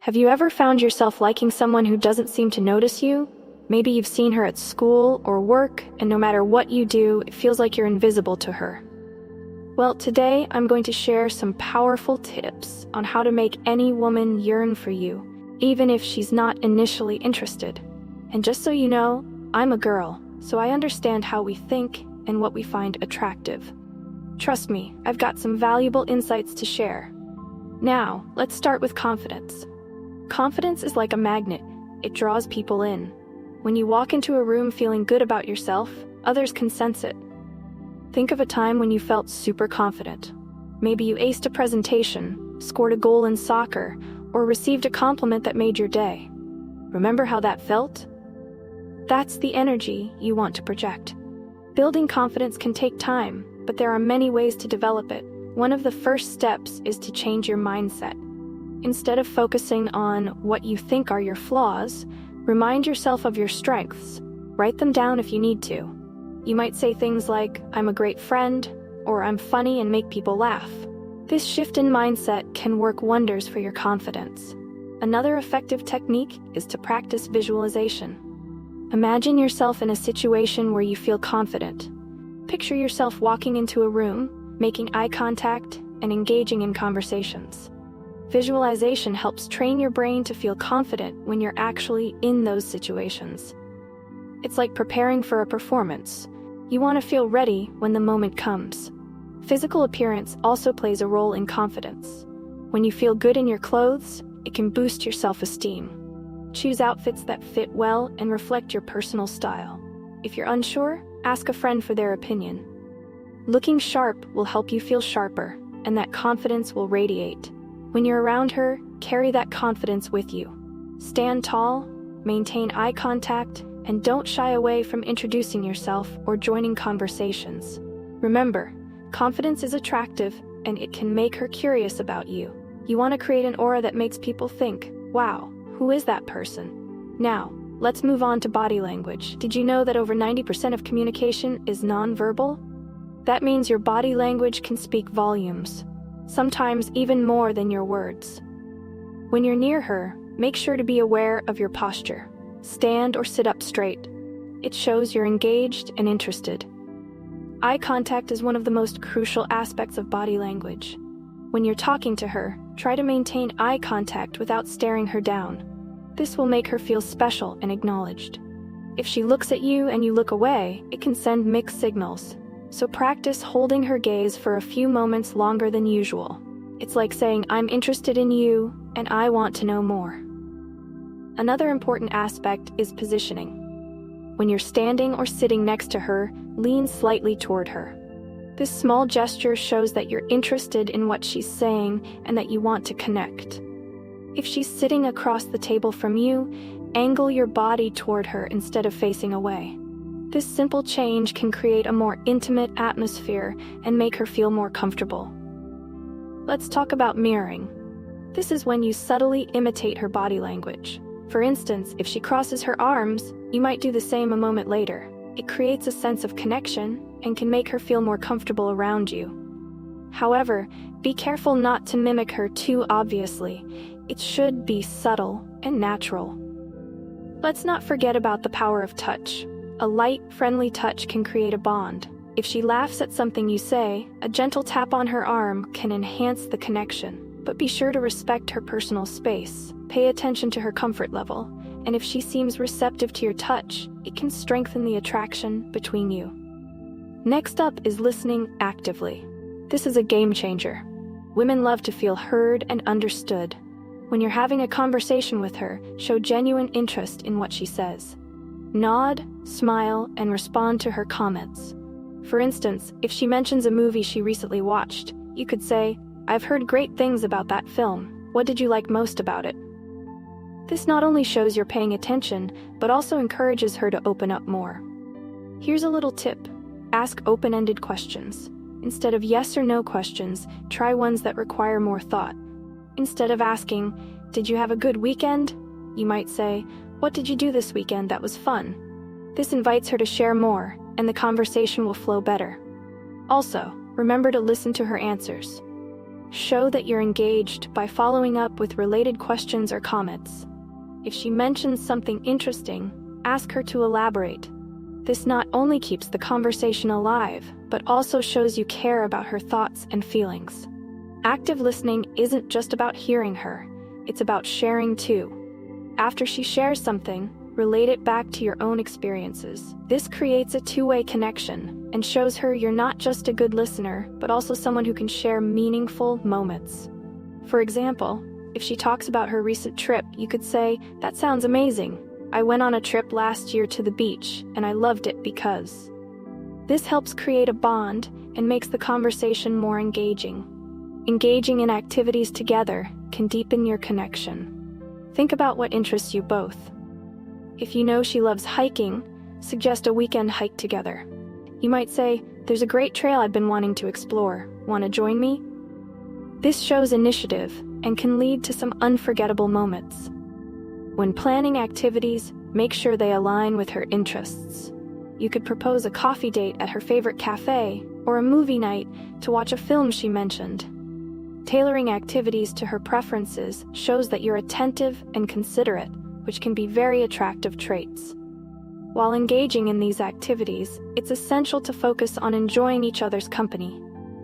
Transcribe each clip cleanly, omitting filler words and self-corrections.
Have you ever found yourself liking someone who doesn't seem to notice you? Maybe you've seen her at school or work, and no matter what you do, it feels like you're invisible to her. Well, today I'm going to share some powerful tips on how to make any woman yearn for you, even if she's not initially interested. And just so you know, I'm a girl, so I understand how we think and what we find attractive. Trust me, I've got some valuable insights to share. Now, let's start with confidence. Confidence is like a magnet. It draws people in. When you walk into a room feeling good about yourself, others can sense it. Think of a time when you felt super confident. Maybe you aced a presentation, scored a goal in soccer, or received a compliment that made your day. Remember how that felt? That's the energy you want to project. Building confidence can take time, but there are many ways to develop it. One of the first steps is to change your mindset. Instead of focusing on what you think are your flaws, remind yourself of your strengths. Write them down if you need to. You might say things like, "I'm a great friend," or "I'm funny and make people laugh." This shift in mindset can work wonders for your confidence. Another effective technique is to practice visualization. Imagine yourself in a situation where you feel confident. Picture yourself walking into a room, making eye contact, and engaging in conversations. Visualization helps train your brain to feel confident when you're actually in those situations. It's like preparing for a performance. You want to feel ready when the moment comes. Physical appearance also plays a role in confidence. When you feel good in your clothes, it can boost your self-esteem. Choose outfits that fit well and reflect your personal style. If you're unsure, ask a friend for their opinion. Looking sharp will help you feel sharper, and that confidence will radiate. When you're around her, carry that confidence with you. Stand tall, maintain eye contact, and don't shy away from introducing yourself or joining conversations. Remember, confidence is attractive, and it can make her curious about you. You want to create an aura that makes people think, "Wow, who is that person?" Now, let's move on to body language. Did you know that over 90% of communication is nonverbal? That means your body language can speak volumes, sometimes even more than your words. When you're near her, make sure to be aware of your posture. Stand or sit up straight. It shows you're engaged and interested. Eye contact is one of the most crucial aspects of body language. When you're talking to her, try to maintain eye contact without staring her down. This will make her feel special and acknowledged. If she looks at you and you look away, it can send mixed signals. So practice holding her gaze for a few moments longer than usual. It's like saying, "I'm interested in you, and I want to know more." Another important aspect is positioning. When you're standing or sitting next to her, lean slightly toward her. This small gesture shows that you're interested in what she's saying and that you want to connect. If she's sitting across the table from you, angle your body toward her instead of facing away. This simple change can create a more intimate atmosphere and make her feel more comfortable. Let's talk about mirroring. This is when you subtly imitate her body language. For instance, if she crosses her arms, you might do the same a moment later. It creates a sense of connection and can make her feel more comfortable around you. However, be careful not to mimic her too obviously. It should be subtle and natural. Let's not forget about the power of touch. A light, friendly touch can create a bond. If she laughs at something you say, a gentle tap on her arm can enhance the connection. But be sure to respect her personal space. Pay attention to her comfort level, and if she seems receptive to your touch, it can strengthen the attraction between you. Next up is listening actively. This is a game changer. Women love to feel heard and understood. When you're having a conversation with her, show genuine interest in what she says. Nod, smile, and respond to her comments. For instance, if she mentions a movie she recently watched, you could say, "I've heard great things about that film. What did you like most about it?" This not only shows you're paying attention, but also encourages her to open up more. Here's a little tip. Ask open-ended questions. Instead of yes or no questions, try ones that require more thought. Instead of asking, "Did you have a good weekend?" you might say, "What did you do this weekend that was fun?" This invites her to share more, and the conversation will flow better. Also, remember to listen to her answers. Show that you're engaged by following up with related questions or comments. If she mentions something interesting, ask her to elaborate. This not only keeps the conversation alive, but also shows you care about her thoughts and feelings. Active listening isn't just about hearing her, it's about sharing too. After she shares something, relate it back to your own experiences. This creates a two-way connection and shows her you're not just a good listener, but also someone who can share meaningful moments. For example, if she talks about her recent trip, you could say, "That sounds amazing. I went on a trip last year to the beach, and I loved it because..." This helps create a bond and makes the conversation more engaging. Engaging in activities together can deepen your connection. Think about what interests you both. If you know she loves hiking, suggest a weekend hike together. You might say, "There's a great trail I've been wanting to explore. Want to join me?" This shows initiative and can lead to some unforgettable moments. When planning activities, make sure they align with her interests. You could propose a coffee date at her favorite cafe or a movie night to watch a film she mentioned. Tailoring activities to her preferences shows that you're attentive and considerate, which can be very attractive traits. While engaging in these activities, it's essential to focus on enjoying each other's company.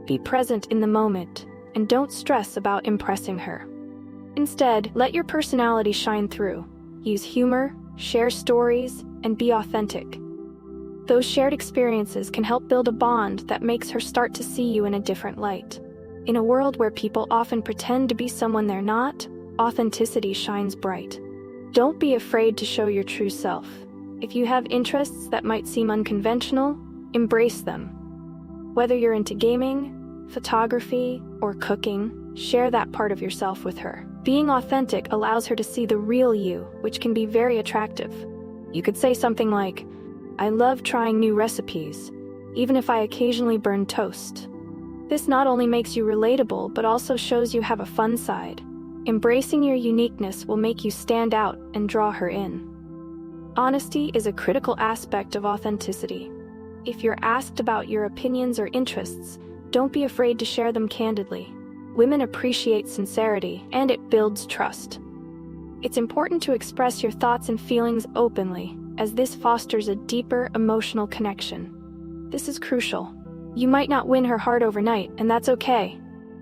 Be present in the moment, and don't stress about impressing her. Instead, let your personality shine through. Use humor, share stories, and be authentic. Those shared experiences can help build a bond that makes her start to see you in a different light. In a world where people often pretend to be someone they're not, authenticity shines bright. Don't be afraid to show your true self. If you have interests that might seem unconventional, embrace them. Whether you're into gaming, photography, or cooking, share that part of yourself with her. Being authentic allows her to see the real you, which can be very attractive. You could say something like, "I love trying new recipes, even if I occasionally burn toast." This not only makes you relatable, but also shows you have a fun side. Embracing your uniqueness will make you stand out and draw her in. Honesty is a critical aspect of authenticity. If you're asked about your opinions or interests, don't be afraid to share them candidly. Women appreciate sincerity, and it builds trust. It's important to express your thoughts and feelings openly, as this fosters a deeper emotional connection. This is crucial. You might not win her heart overnight, and that's okay.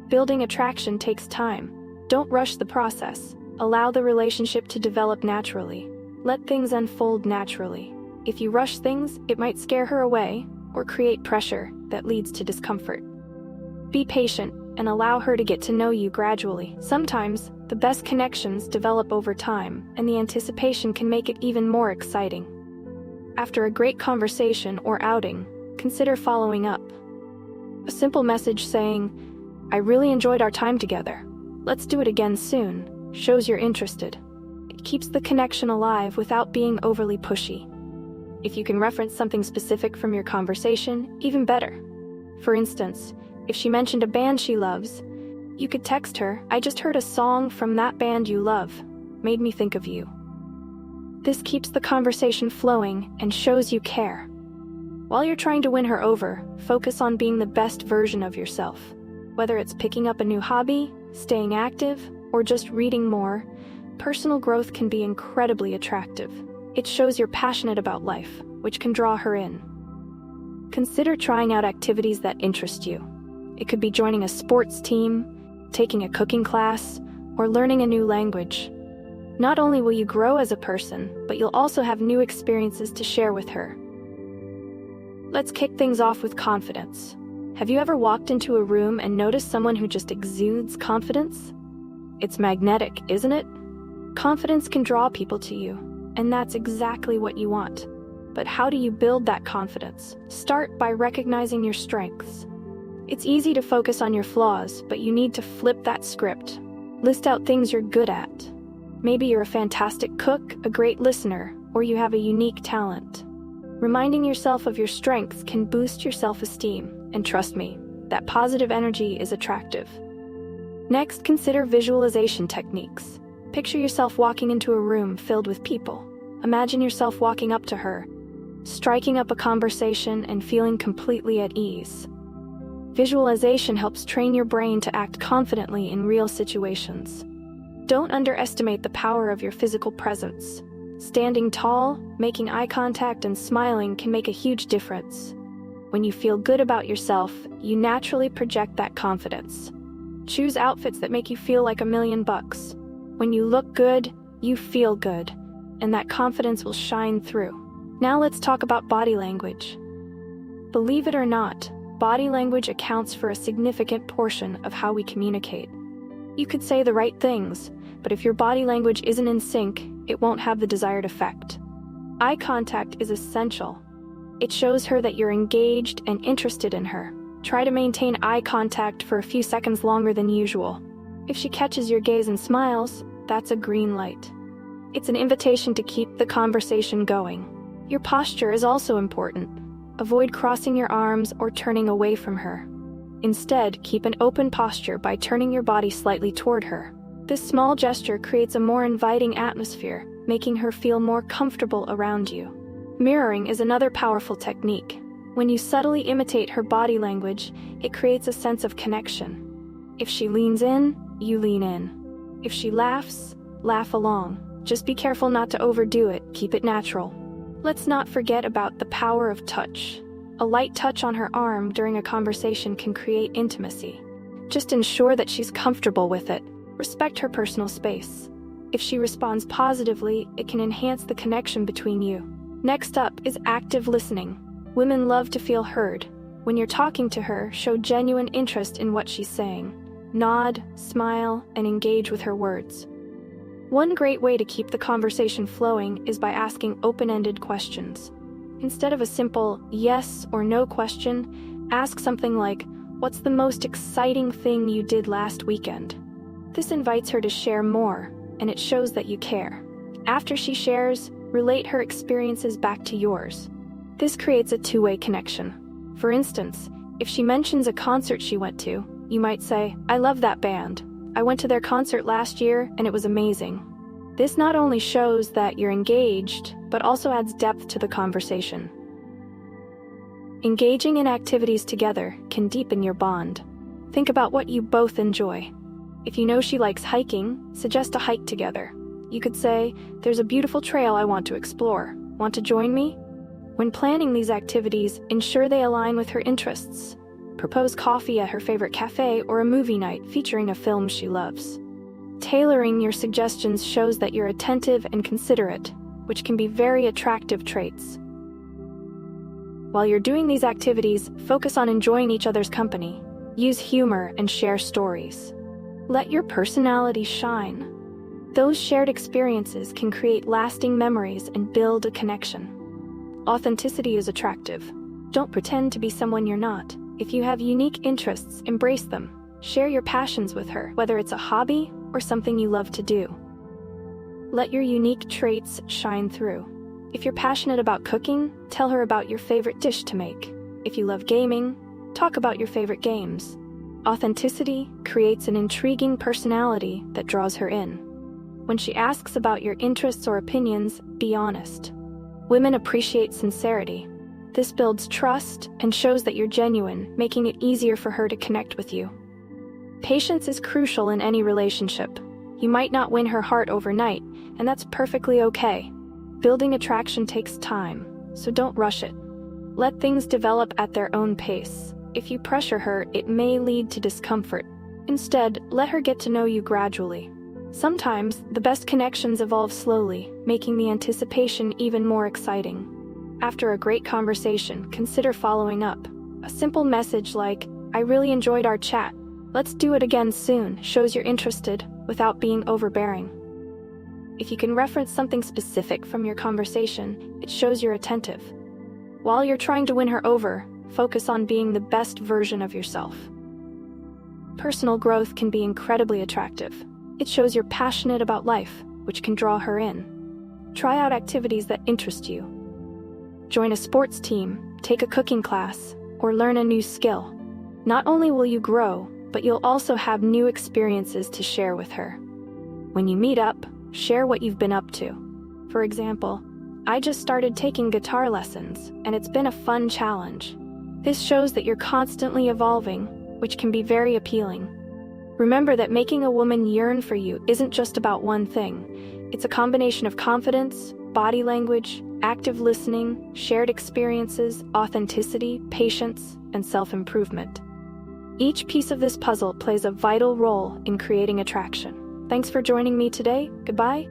Building attraction takes time. Don't rush the process. Allow the relationship to develop naturally. Let things unfold naturally. If you rush things, it might scare her away or create pressure that leads to discomfort. Be patient and allow her to get to know you gradually. Sometimes, the best connections develop over time, and the anticipation can make it even more exciting. After a great conversation or outing, consider following up. A simple message saying, "I really enjoyed our time together. Let's do it again soon," shows you're interested. It keeps the connection alive without being overly pushy. If you can reference something specific from your conversation, even better. For instance, if she mentioned a band she loves, you could text her, "I just heard a song from that band you love. Made me think of you." This keeps the conversation flowing and shows you care. While you're trying to win her over, focus on being the best version of yourself. Whether it's picking up a new hobby, staying active, or just reading more, personal growth can be incredibly attractive. It shows you're passionate about life, which can draw her in. Consider trying out activities that interest you. It could be joining a sports team, taking a cooking class, or learning a new language. Not only will you grow as a person, but you'll also have new experiences to share with her. Let's kick things off with confidence. Have you ever walked into a room and noticed someone who just exudes confidence? It's magnetic, isn't it? Confidence can draw people to you, and that's exactly what you want. But how do you build that confidence? Start by recognizing your strengths. It's easy to focus on your flaws, but you need to flip that script. List out things you're good at. Maybe you're a fantastic cook, a great listener, or you have a unique talent. Reminding yourself of your strengths can boost your self-esteem, and trust me, that positive energy is attractive. Next, consider visualization techniques. Picture yourself walking into a room filled with people. Imagine yourself walking up to her, striking up a conversation and feeling completely at ease. Visualization helps train your brain to act confidently in real situations. Don't underestimate the power of your physical presence. Standing tall, making eye contact, and smiling can make a huge difference. When you feel good about yourself, you naturally project that confidence. Choose outfits that make you feel like $1,000,000. When you look good, you feel good, and that confidence will shine through. Now let's talk about body language. Believe it or not, body language accounts for a significant portion of how we communicate. You could say the right things, but if your body language isn't in sync, it won't have the desired effect. Eye contact is essential. It shows her that you're engaged and interested in her. Try to maintain eye contact for a few seconds longer than usual. If she catches your gaze and smiles, that's a green light. It's an invitation to keep the conversation going. Your posture is also important. Avoid crossing your arms or turning away from her. Instead, keep an open posture by turning your body slightly toward her. This small gesture creates a more inviting atmosphere, making her feel more comfortable around you. Mirroring is another powerful technique. When you subtly imitate her body language, it creates a sense of connection. If she leans in, you lean in. If she laughs, laugh along. Just be careful not to overdo it, keep it natural. Let's not forget about the power of touch. A light touch on her arm during a conversation can create intimacy. Just ensure that she's comfortable with it. Respect her personal space. If she responds positively, it can enhance the connection between you. Next up is active listening. Women love to feel heard. When you're talking to her, show genuine interest in what she's saying. Nod, smile, and engage with her words. One great way to keep the conversation flowing is by asking open-ended questions. Instead of a simple yes or no question, ask something like, "What's the most exciting thing you did last weekend?" This invites her to share more, and it shows that you care. After she shares, relate her experiences back to yours. This creates a two-way connection. For instance, if she mentions a concert she went to, you might say, "I love that band. I went to their concert last year and it was amazing." This not only shows that you're engaged, but also adds depth to the conversation. Engaging in activities together can deepen your bond. Think about what you both enjoy. If you know she likes hiking, suggest a hike together. You could say, "There's a beautiful trail I want to explore. Want to join me?" When planning these activities, ensure they align with her interests. Propose coffee at her favorite cafe or a movie night featuring a film she loves. Tailoring your suggestions shows that you're attentive and considerate, which can be very attractive traits. While you're doing these activities, focus on enjoying each other's company. Use humor and share stories. Let your personality shine. Those shared experiences can create lasting memories and build a connection. Authenticity is attractive. Don't pretend to be someone you're not. If you have unique interests, embrace them. Share your passions with her, whether it's a hobby or something you love to do. Let your unique traits shine through. If you're passionate about cooking, tell her about your favorite dish to make. If you love gaming, talk about your favorite games. Authenticity creates an intriguing personality that draws her in. When she asks about your interests or opinions, be honest. Women appreciate sincerity. This builds trust and shows that you're genuine, making it easier for her to connect with you. Patience is crucial in any relationship. You might not win her heart overnight, and that's perfectly okay. Building attraction takes time, so don't rush it. Let things develop at their own pace. If you pressure her, it may lead to discomfort. Instead, let her get to know you gradually. Sometimes, the best connections evolve slowly, making the anticipation even more exciting. After a great conversation, consider following up. A simple message like, "I really enjoyed our chat. Let's do it again soon," shows you're interested without being overbearing. If you can reference something specific from your conversation, it shows you're attentive. While you're trying to win her over, focus on being the best version of yourself. Personal growth can be incredibly attractive. It shows you're passionate about life, which can draw her in. Try out activities that interest you. Join a sports team, take a cooking class, or learn a new skill. Not only will you grow, but you'll also have new experiences to share with her. When you meet up, share what you've been up to. For example, "I just started taking guitar lessons, and it's been a fun challenge." This shows that you're constantly evolving, which can be very appealing. Remember that making a woman yearn for you isn't just about one thing. It's a combination of confidence, body language, active listening, shared experiences, authenticity, patience, and self-improvement. Each piece of this puzzle plays a vital role in creating attraction. Thanks for joining me today. Goodbye.